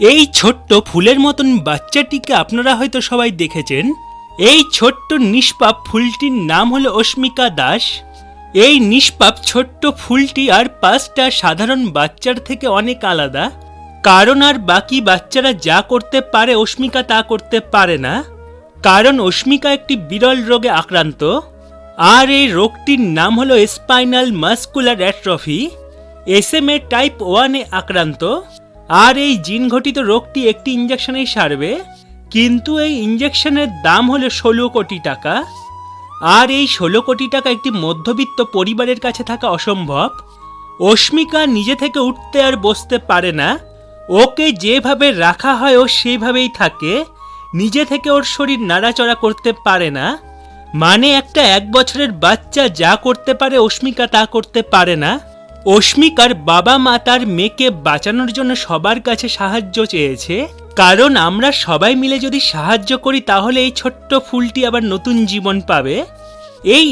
এই ছোট্ট ফুলের মতন বাচ্চাটিকে আপনারা হয়তো সবাই দেখেছেন। এই ছোট্ট নিষ্পাপ ফুলটির নাম হলো অস্মিকা দাস। এই নিষ্পাপ ছোট্ট ফুলটি আর 5টা সাধারণ বাচ্চার থেকে অনেক আলাদা, কারণ আর বাকি বাচ্চারা যা করতে পারে অস্মিকা তা করতে পারে না। কারণ অস্মিকা একটি বিরল রোগে আক্রান্ত, আর এই রোগটির নাম হলো spinal muscular atrophy, SMA type 1-এ আক্রান্ত। আর এই জিন ঘটিত রোগটি একটি ইঞ্জেকশনেই সারবে, কিন্তু এই ইঞ্জেকশনের দাম হলো 16 কোটি টাকা। আর এই 16 কোটি টাকা একটি মধ্যবিত্ত পরিবারের কাছে থাকা অসম্ভব। অস্মিকা নিজে থেকে উঠতে আর বসতে পারে না, ওকে যেভাবে রাখা হয় ও সেইভাবেই থাকে, নিজে থেকে ওর শরীর নাড়াচড়া করতে পারে না। মানে একটা 1 বছরের বাচ্চা যা করতে পারে অস্মিকা তা করতে পারে না। অস্মিকার বাবা মা তার মেয়েকে বাঁচানোর জন্য সবার কাছে সাহায্য চেয়েছে, কারণ আমরা সবাই মিলে যদি সাহায্য করি তাহলে এই ছোট্ট ফুলটি আবার নতুন জীবন পাবে। এই